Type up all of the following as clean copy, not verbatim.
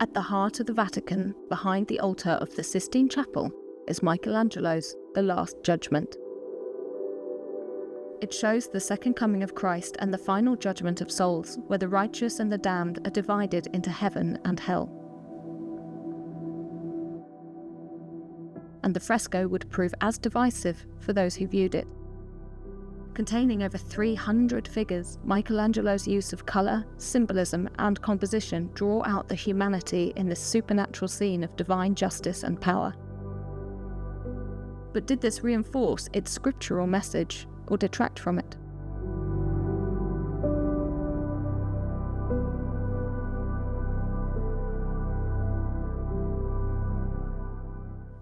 At the heart of the Vatican, behind the altar of the Sistine Chapel, is Michelangelo's The Last Judgement. It shows the second coming of Christ and the final judgment of souls, where the righteous and the damned are divided into heaven and hell. And the fresco would prove as divisive for those who viewed it. Containing over 300 figures, Michelangelo's use of colour, symbolism and composition draw out the humanity in this supernatural scene of divine justice and power. But did this reinforce its scriptural message or detract from it?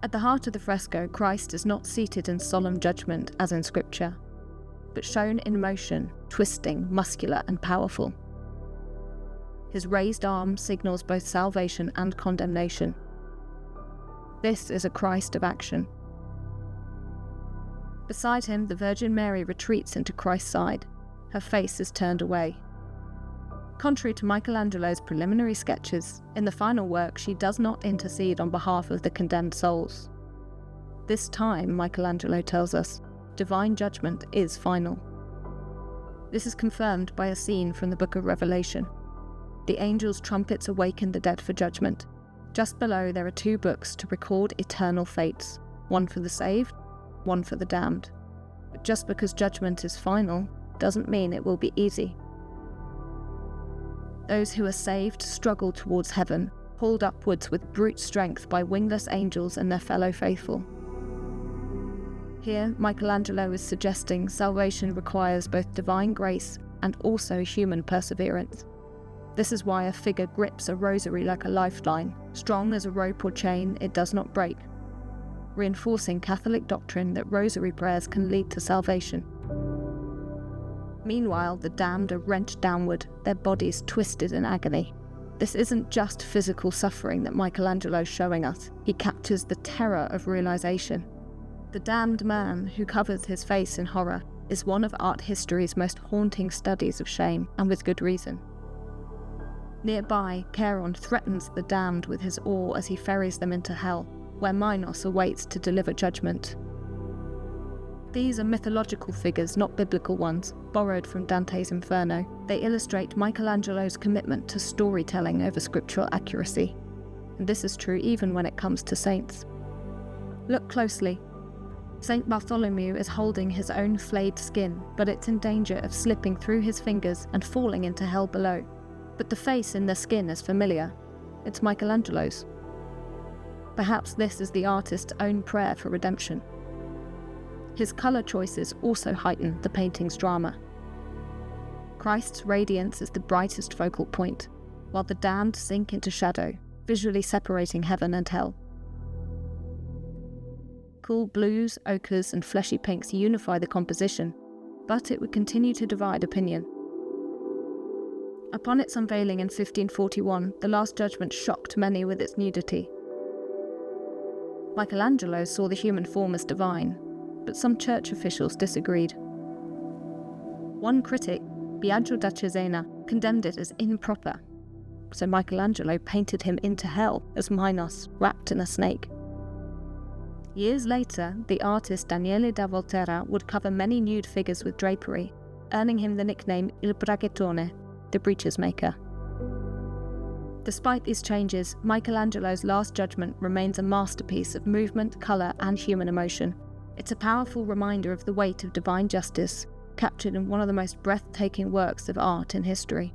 At the heart of the fresco, Christ is not seated in solemn judgment as in Scripture, but shown in motion, twisting, muscular and powerful. His raised arm signals both salvation and condemnation. This is a Christ of action. Beside him, the Virgin Mary retreats into Christ's side. Her face is turned away. Contrary to Michelangelo's preliminary sketches, in the final work she does not intercede on behalf of the condemned souls. This time, Michelangelo tells us, divine judgment is final. This is confirmed by a scene from the book of Revelation. The angels' trumpets awaken the dead for judgment. Just below there are 2 books to record eternal fates, one for the saved, one for the damned. But just because judgment is final doesn't mean it will be easy. Those who are saved struggle towards heaven, pulled upwards with brute strength by wingless angels and their fellow faithful. Here, Michelangelo is suggesting salvation requires both divine grace and also human perseverance. This is why a figure grips a rosary like a lifeline. Strong as a rope or chain, it does not break, reinforcing Catholic doctrine that rosary prayers can lead to salvation. Meanwhile, the damned are wrenched downward, their bodies twisted in agony. This isn't just physical suffering that Michelangelo's showing us. He captures the terror of realization. The damned man, who covers his face in horror, is one of art history's most haunting studies of shame, and with good reason. Nearby, Charon threatens the damned with his oar as he ferries them into hell, where Minos awaits to deliver judgment. These are mythological figures, not biblical ones, borrowed from Dante's Inferno. They illustrate Michelangelo's commitment to storytelling over scriptural accuracy. And this is true even when it comes to saints. Look closely. Saint Bartholomew is holding his own flayed skin, but it's in danger of slipping through his fingers and falling into hell below. But the face in the skin is familiar. It's Michelangelo's. Perhaps this is the artist's own prayer for redemption. His colour choices also heighten the painting's drama. Christ's radiance is the brightest focal point, while the damned sink into shadow, visually separating heaven and hell. Cool blues, ochres and fleshy pinks unify the composition, but it would continue to divide opinion. Upon its unveiling in 1541, the Last Judgement shocked many with its nudity. Michelangelo saw the human form as divine, but some church officials disagreed. One critic, Biagio da Cesena, condemned it as improper, so Michelangelo painted him into hell as Minos, wrapped in a snake. Years later, the artist Daniele da Volterra would cover many nude figures with drapery, earning him the nickname Il Brachettone, the breeches maker. Despite these changes, Michelangelo's Last Judgement remains a masterpiece of movement, colour and human emotion. It's a powerful reminder of the weight of divine justice, captured in one of the most breathtaking works of art in history.